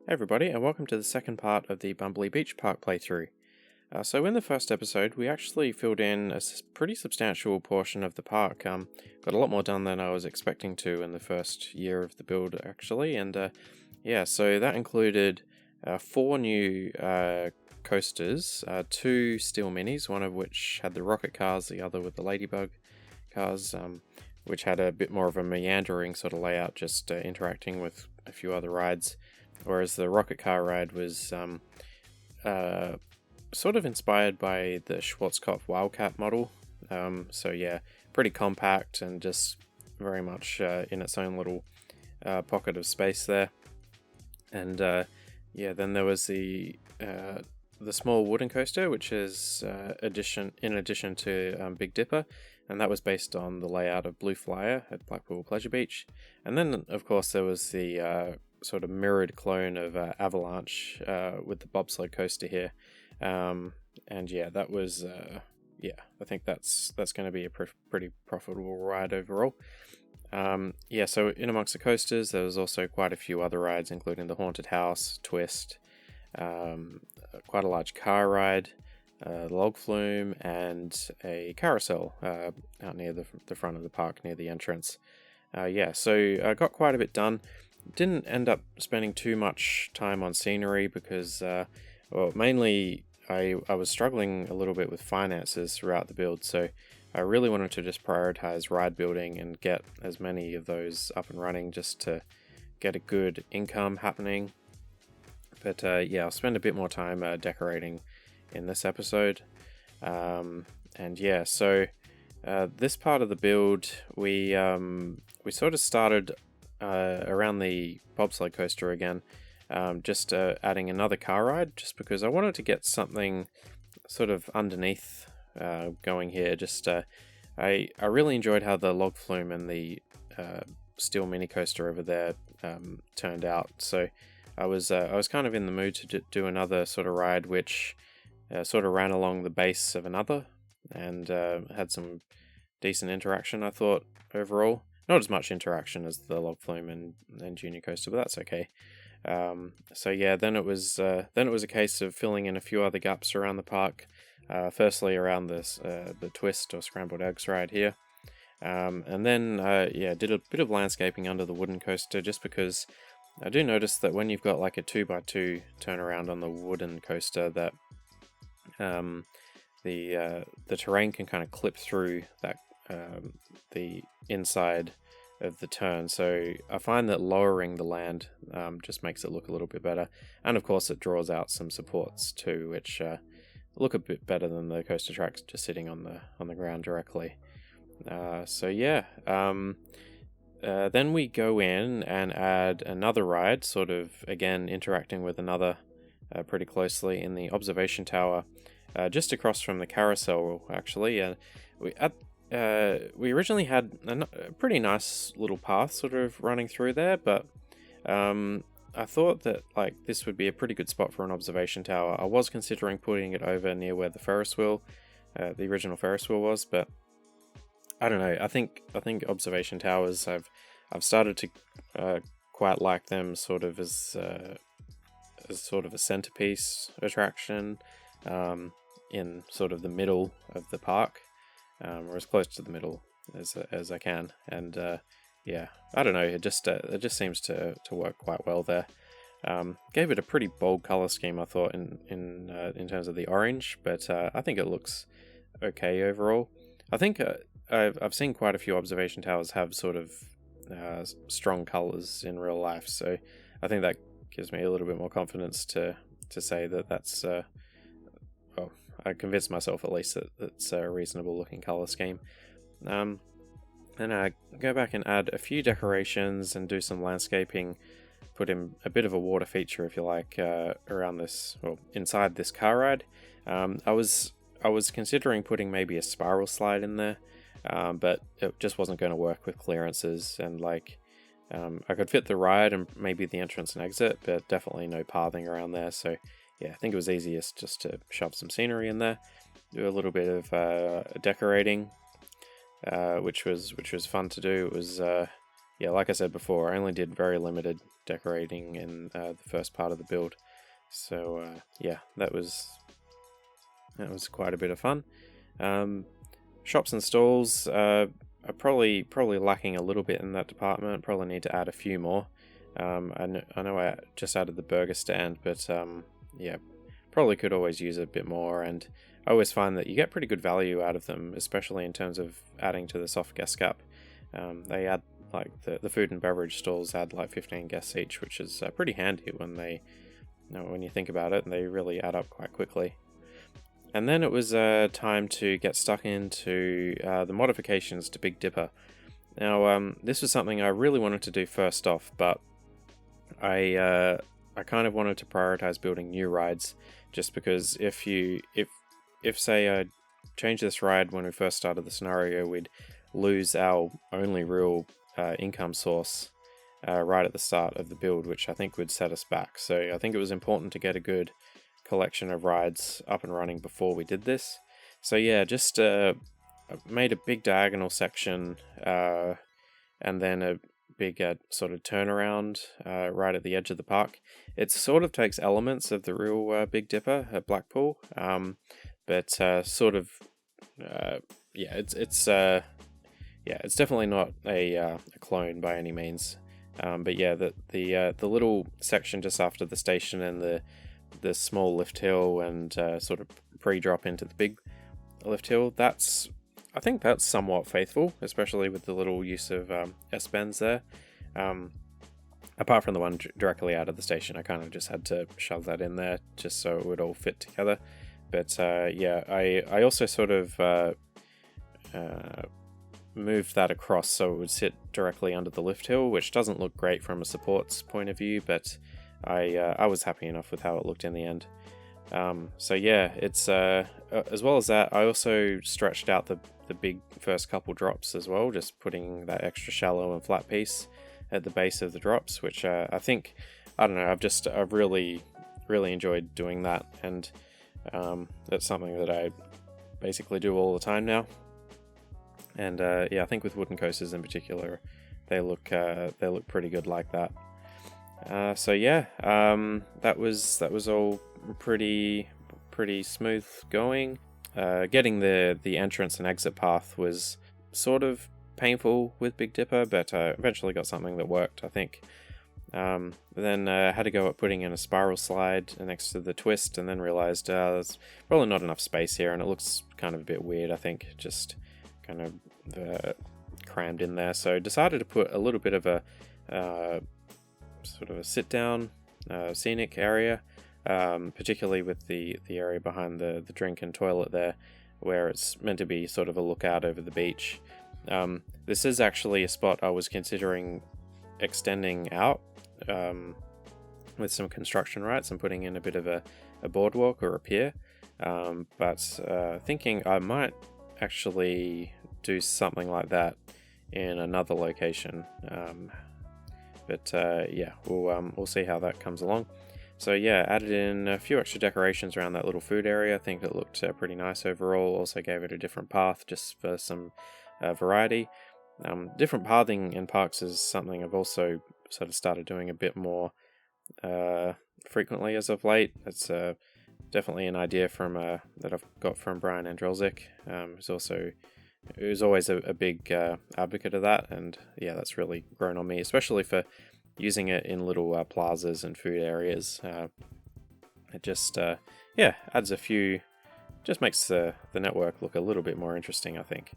Hey everybody, and welcome to the second part of the Bumbly Beach Park playthrough. So in the first episode, we actually filled in a pretty substantial portion of the park. Got a lot more done than I was expecting to in the first year of the build, actually. And so that included 4 new coasters, 2 steel minis, one of which had the rocket cars, the other with the ladybug cars, which had a bit more of a meandering sort of layout, just interacting with a few other rides. Whereas the rocket car ride was sort of inspired by the Schwarzkopf Wildcat model. Pretty compact and just very much in its own little pocket of space there. And then there was the small wooden coaster, which is in addition to Big Dipper, and that was based on the layout of Blue Flyer at Blackpool Pleasure Beach. And then, of course, there was the sort of mirrored clone of Avalanche with the bobsled coaster here. That was I think that's going to be a pretty profitable ride overall. So in amongst the coasters, there was also quite a few other rides, including the Haunted House, Twist, quite a large car ride, log flume, and a carousel out near the front of the park, near the entrance. So I got quite a bit done. Didn't end up spending too much time on scenery because, mainly I was struggling a little bit with finances throughout the build, so I really wanted to just prioritize ride building and get as many of those up and running just to get a good income happening. But I'll spend a bit more time decorating in this episode. This part of the build, we sort of started around the bobsled coaster again, just adding another car ride, just because I wanted to get something sort of underneath going here. I really enjoyed how the log flume and the steel mini coaster over there turned out, so I was kind of in the mood to do another sort of ride which sort of ran along the base of another and had some decent interaction, I thought, overall. Not as much interaction as the log flume and junior coaster, but that's okay. Then it was a case of filling in a few other gaps around the park. Firstly, around the Twist or Scrambled Eggs ride here, did a bit of landscaping under the wooden coaster, just because I do notice that when you've got like a 2x2 turnaround on the wooden coaster, that the terrain can kind of clip through that the inside of the turn, so I find that lowering the land just makes it look a little bit better, and of course it draws out some supports too, which look a bit better than the coaster tracks just sitting on the ground directly. Then we go in and add another ride, sort of again interacting with another pretty closely in the observation tower, just across from the carousel actually. We originally had a pretty nice little path sort of running through there, but I thought that this would be a pretty good spot for an observation tower. I was considering putting it over near where the Ferris wheel, the original Ferris wheel was, but I don't know. I think observation towers, I've started to quite like them sort of as sort of a centerpiece attraction in sort of the middle of the park. Or as close to the middle as I can, and I don't know. It just seems to work quite well there. Gave it a pretty bold color scheme, I thought, in terms of the orange, but I think it looks okay overall. I think I've seen quite a few observation towers have sort of strong colors in real life, so I think that gives me a little bit more confidence to say that that's. I convinced myself at least that it's a reasonable looking color scheme. And I go back and add a few decorations and do some landscaping, put in a bit of a water feature, if you like, around this, or inside this car ride. I was considering putting maybe a spiral slide in there, but it just wasn't going to work with clearances, and I could fit the ride and maybe the entrance and exit, but definitely no pathing around there, so I think it was easiest just to shove some scenery in there, do a little bit of decorating, which was fun to do. It was yeah, like I said before, I only did very limited decorating in the first part of the build. So yeah, that was quite a bit of fun. Shops and stalls are probably lacking a little bit in that department. Probably need to add a few more. I know I just added the burger stand, but yeah, probably could always use a bit more. And I always find that you get pretty good value out of them, especially in terms of adding to the soft guest cap. They add, like, the food and beverage stalls add like 15 guests each, which is pretty handy when you think about it, and they really add up quite quickly. And then it was time to get stuck into the modifications to Big Dipper. Now, this was something I really wanted to do first off, but I kind of wanted to prioritize building new rides, just because if say I changed this ride when we first started the scenario, we'd lose our only real income source right at the start of the build, which I think would set us back. So I think it was important to get a good collection of rides up and running before we did this. So yeah, just made a big diagonal section and then a big sort of turnaround right at the edge of the park. It sort of takes elements of the real Big Dipper at Blackpool, but sort of it's definitely not a clone by any means. But yeah, the little section just after the station and the small lift hill and sort of pre-drop into the big lift hill, I think that's somewhat faithful, especially with the little use of S-bends there. Apart from the one directly out of the station, I kind of just had to shove that in there just so it would all fit together. But yeah, I also sort of moved that across so it would sit directly under the lift hill, which doesn't look great from a supports point of view, but I was happy enough with how it looked in the end. So yeah, it's as well as that, I also stretched out the big first couple drops as well, just putting that extra shallow and flat piece at the base of the drops, which I think, I don't know, I've really enjoyed doing that, and that's something that I basically do all the time now. And yeah, I think with wooden coasters in particular, they look pretty good like that. So yeah, that was all pretty smooth going. Getting the entrance and exit path was sort of painful with Big Dipper, but eventually got something that worked, I think. Then had to go at putting in a spiral slide next to the twist, and then realized there's probably not enough space here, and it looks kind of a bit weird, I think, just kind of crammed in there. So decided to put a little bit of a sort of a sit down scenic area, particularly with the area behind the drink and toilet there, where it's meant to be sort of a lookout over the beach. This is actually a spot I was considering extending out with some construction rights and putting in a bit of a boardwalk or a pier, but thinking I might actually do something like that in another location. But yeah, we'll see how that comes along. So yeah, added in a few extra decorations around that little food area. I think it looked pretty nice overall. Also gave it a different path just for some variety. Different pathing in parks is something I've also sort of started doing a bit more frequently as of late. It's definitely an idea from that I've got from Brian Andrelzik, who's always a big advocate of that, and yeah, that's really grown on me, especially for using it in little plazas and food areas. It just adds a few, just makes the network look a little bit more interesting, I think.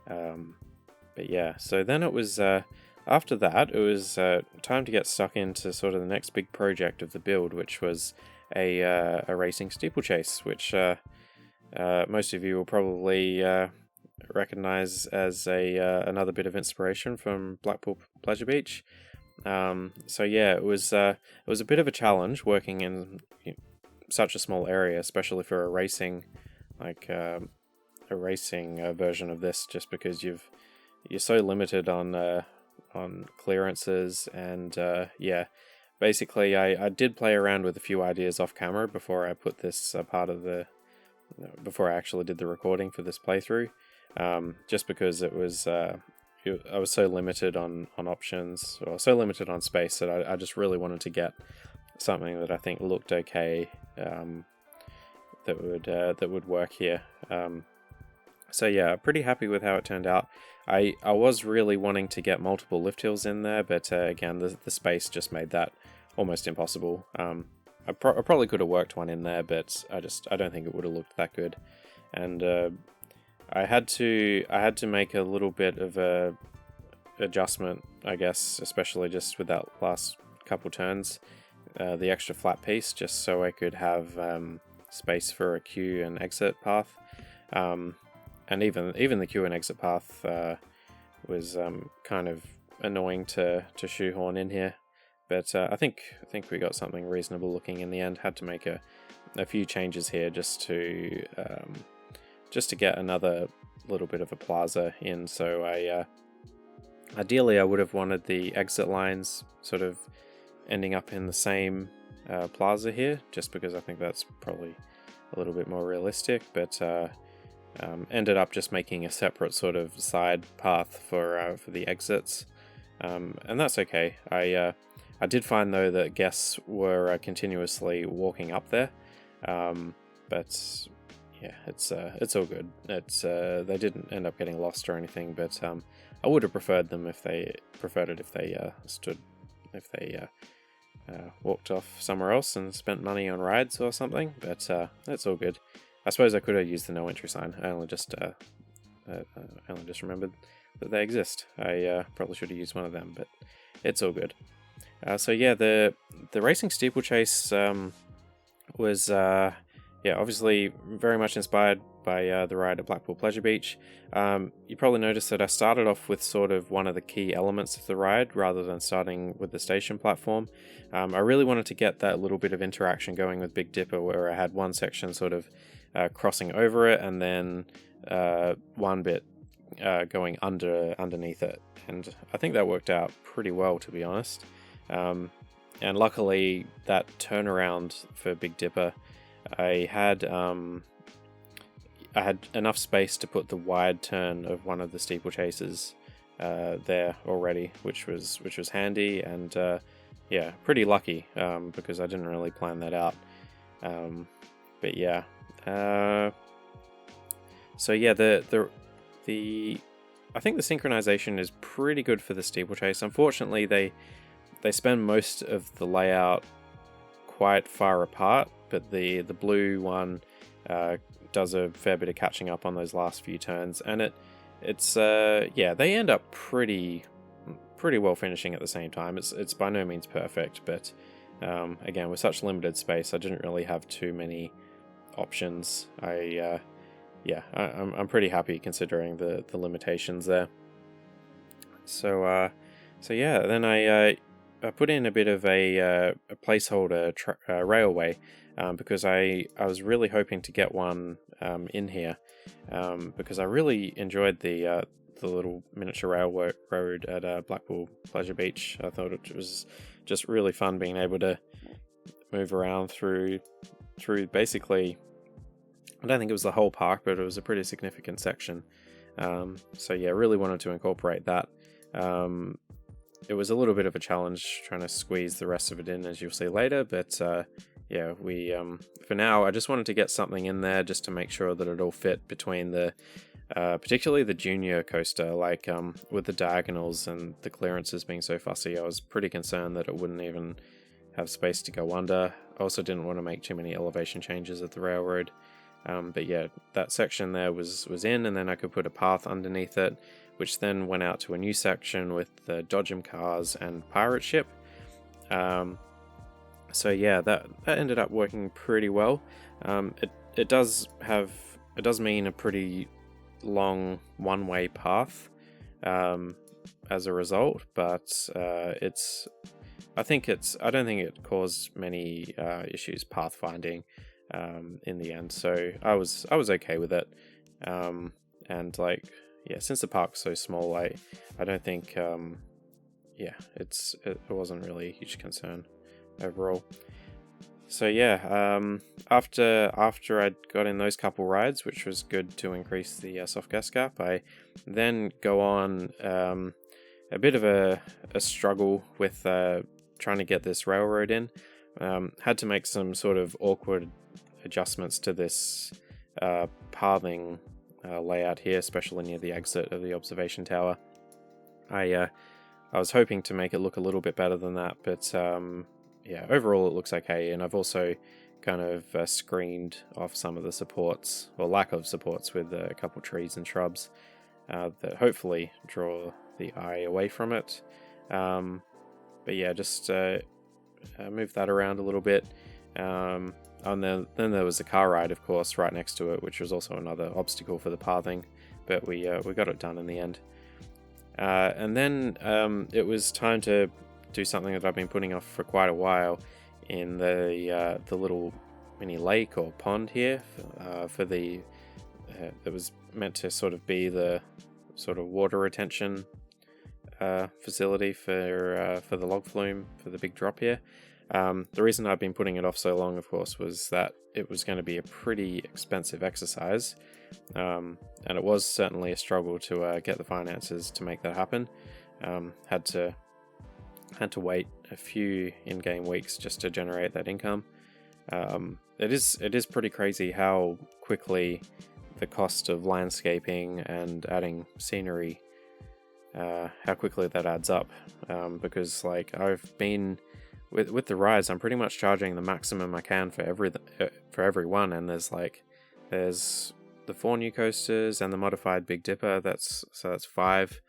But yeah, so then it was after that, it was time to get stuck into sort of the next big project of the build, which was a racing steeplechase, which most of you will probably recognize as another bit of inspiration from Blackpool Pleasure Beach. So yeah, it was a bit of a challenge working in such a small area, especially for a racing version of this, just because you're so limited on clearances, and yeah, basically I did play around with a few ideas off camera before I put this before I actually did the recording for this playthrough, just because it was I was so limited on options, or so limited on space, that I just really wanted to get something that I think looked okay, that would work here. So yeah, pretty happy with how it turned out. I was really wanting to get multiple lift hills in there, but again, the space just made that almost impossible. I probably could have worked one in there, but I don't think it would have looked that good. And I had to make a little bit of a adjustment, I guess, especially just with that last couple turns, the extra flat piece, just so I could have space for a queue and exit path. And even the queue and exit path was kind of annoying to shoehorn in here, but I think we got something reasonable looking in the end. Had to make a few changes here just to get another little bit of a plaza in. So ideally I would have wanted the exit lines sort of ending up in the same plaza here, just because I think that's probably a little bit more realistic, but ended up just making a separate sort of side path for the exits, and that's okay. I did find though that guests were continuously walking up there, but yeah, it's all good. It's they didn't end up getting lost or anything, but I would have preferred if they walked off somewhere else and spent money on rides or something, but that's all good. I suppose I could have used the no entry sign. I only just remembered that they exist. I probably should have used one of them, but it's all good. So yeah, the racing steeplechase was obviously very much inspired by the ride at Blackpool Pleasure Beach. You probably noticed that I started off with sort of one of the key elements of the ride rather than starting with the station platform. I really wanted to get that little bit of interaction going with Big Dipper, where I had one section sort of crossing over it, and then one bit going underneath it, and I think that worked out pretty well, to be honest. And luckily, that turnaround for Big Dipper, I had enough space to put the wide turn of one of the steeplechases there already, which was handy, and pretty lucky, because I didn't really plan that out. But yeah. So yeah, the I think the synchronization is pretty good for the steeplechase. Unfortunately, they spend most of the layout quite far apart, but the blue one does a fair bit of catching up on those last few turns, and they end up pretty well finishing at the same time. It's by no means perfect, but again, with such limited space, I didn't really have too many options. I'm pretty happy considering the limitations there. So then I put in a bit of a placeholder railway, because I was really hoping to get one in here, because I really enjoyed the little miniature railroad at Blackpool Pleasure Beach. I thought it was just really fun being able to move around through basically, I don't think it was the whole park, but it was a pretty significant section. So yeah, really wanted to incorporate that. It was a little bit of a challenge trying to squeeze the rest of it in, as you'll see later, but we for now I just wanted to get something in there just to make sure that it all fit between the particularly the junior coaster, like with the diagonals and the clearances being so fussy. I was pretty concerned that it wouldn't even have space to go under. I also didn't want to make too many elevation changes at the railroad. But yeah, that section there was in, and then I could put a path underneath it, which then went out to a new section with the Dodgem cars and pirate ship. So yeah, that ended up working pretty well. It does mean a pretty long one-way path as a result, but I don't think it caused many issues pathfinding in the end, so I was okay with it. And since the park's so small, I don't think it wasn't really a huge concern overall. So yeah, after I got in those couple rides, which was good to increase the soft gas gap, I then go on a bit of a struggle with trying to get this railroad in. Had to make some sort of awkward adjustments to this pathing layout here, especially near the exit of the observation tower. I was hoping to make it look a little bit better than that, but yeah, overall it looks okay. And I've also kind of screened off some of the supports, or lack of supports, with a couple trees and shrubs that hopefully draw the eye away from it. But yeah, just move that around a little bit. And then there was the car ride, of course, right next to it, which was also another obstacle for the pathing, but we got it done in the end. And then it was time to do something that I've been putting off for quite a while in the little mini lake or pond here for the that was meant to sort of be the sort of water retention facility for the log flume for the big drop here. The reason I've been putting it off so long, of course, was that it was going to be a pretty expensive exercise, and it was certainly a struggle to get the finances to make that happen. Had to wait a few in-game weeks just to generate that income. It is pretty crazy how quickly the cost of landscaping and adding scenery, how quickly that adds up. Because like I've been with the rides, I'm pretty much charging the maximum I can for every one, and there's the 4 new coasters and the modified Big Dipper. That's five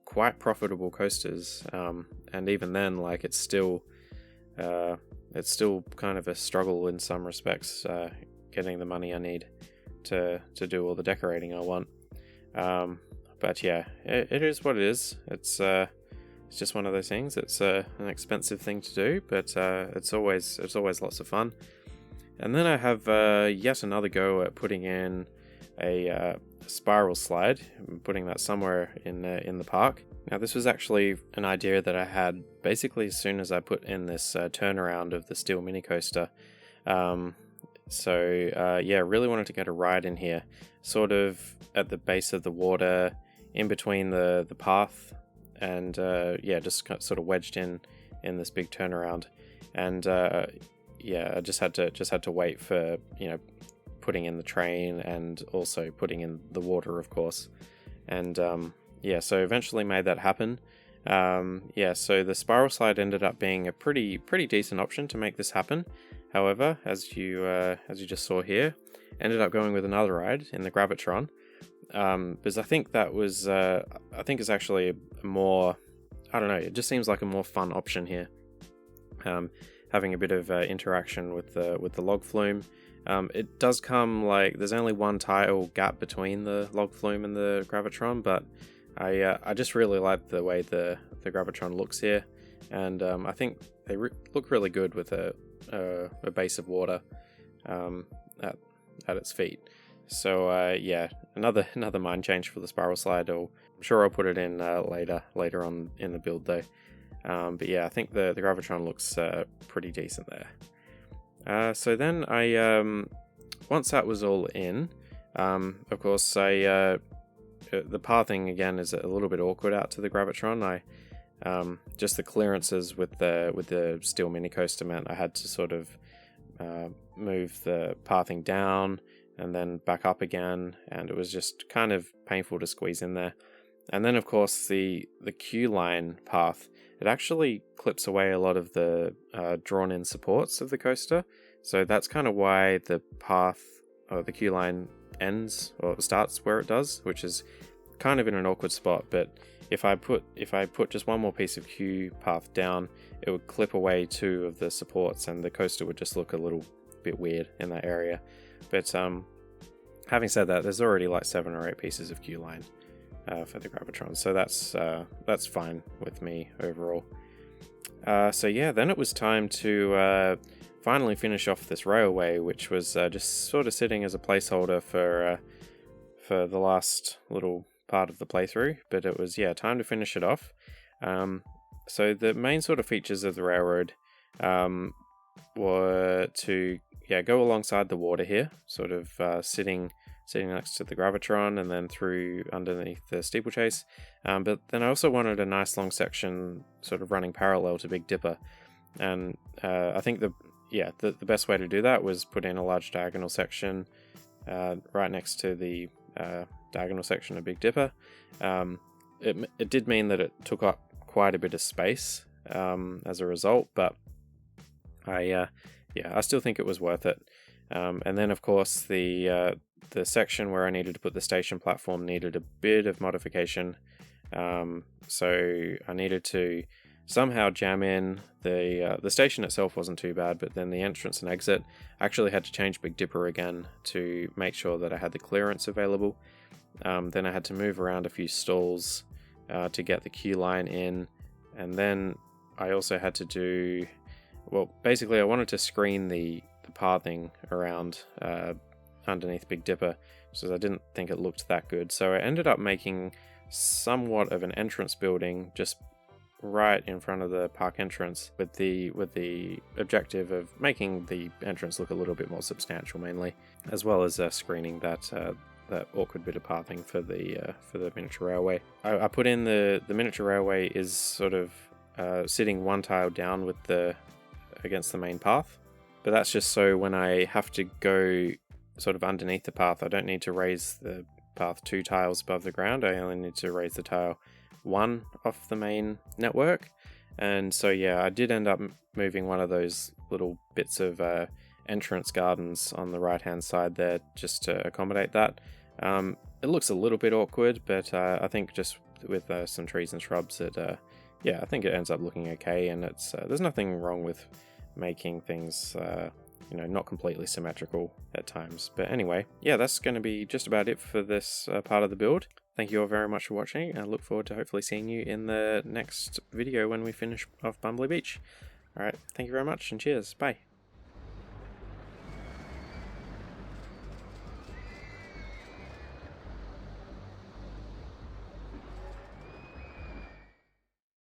quite profitable coasters, and even then, like, it's still kind of a struggle in some respects, getting the money I need to do all the decorating I want. But yeah, it is what it is. It's just one of those things. It's an expensive thing to do, but it's always lots of fun. And then I have yet another go at putting in a spiral slide, putting that somewhere in the park. Now, this was actually an idea that I had basically as soon as I put in this turnaround of the steel mini coaster. Yeah, really wanted to get a ride in here, sort of at the base of the water, in between the path, and just sort of wedged in this big turnaround. And I just had to wait for, putting in the train and also putting in the water, of course. And so eventually made that happen. So the spiral slide ended up being a pretty decent option to make this happen. However, as you just saw here, ended up going with another ride in the Gravitron, because I think that was it's actually a more, I don't know, it just seems like a more fun option here. Having a bit of interaction with the log flume. It does come, like, there's only one tile gap between the log flume and the Gravitron, but I just really like the way the Gravitron looks here, and I think they look really good with a base of water at its feet. So another mind change for the spiral slide. I'm sure I'll put it in later on in the build though. But yeah, I think the Gravitron looks pretty decent there. So then I once that was all in, of course the pathing again is a little bit awkward out to the Gravitron. Just the clearances with the steel mini coaster meant I had to sort of move the pathing down and then back up again, and it was just kind of painful to squeeze in there. And then of course the queue line path, it actually clips away a lot of the drawn in supports of the coaster, so that's kind of why the path or the queue line ends or starts where it does, which is kind of in an awkward spot. But if I put just one more piece of queue path down, it would clip away 2 of the supports and the coaster would just look a little bit weird in that area. But having said that, there's already like 7 or 8 pieces of queue line for the Gravitron, so that's fine with me overall. Then it was time to finally finish off this railway, which was just sort of sitting as a placeholder for the last little part of the playthrough, but it was time to finish it off. So the main sort of features of the railroad were to go alongside the water here, sort of sitting next to the gravitron and then through underneath the steeplechase. But then I also wanted a nice long section sort of running parallel to Big Dipper, and I think the best way to do that was put in a large diagonal section right next to the diagonal section of Big Dipper. It did mean that it took up quite a bit of space as a result, but I still think it was worth it. And then of course the section where I needed to put the station platform needed a bit of modification. So I needed to somehow jam in the station itself wasn't too bad, but then the entrance and exit, I actually had to change Big Dipper again to make sure that I had the clearance available. Then I had to move around a few stalls to get the queue line in, and then I also had to do, basically I wanted to screen the pathing around underneath Big Dipper, because I didn't think it looked that good. So I ended up making somewhat of an entrance building just right in front of the park entrance, with the objective of making the entrance look a little bit more substantial, mainly, as well as screening that awkward bit of pathing for the miniature railway. I put in the miniature railway is sort of sitting one tile down against the main path, but that's just so when I have to go sort of underneath the path, I don't need to raise the path 2 tiles above the ground. I only need to raise the tile 1 off the main network. And so I did end up moving one of those little bits of entrance gardens on the right hand side there just to accommodate that. It looks a little bit awkward, but I think just with some trees and shrubs, I think it ends up looking okay, and it's there's nothing wrong with making things not completely symmetrical at times. But anyway, that's going to be just about it for this part of the build. Thank you all very much for watching, and I look forward to hopefully seeing you in the next video when we finish off Bumbly Beach. Alright, thank you very much, and cheers, bye.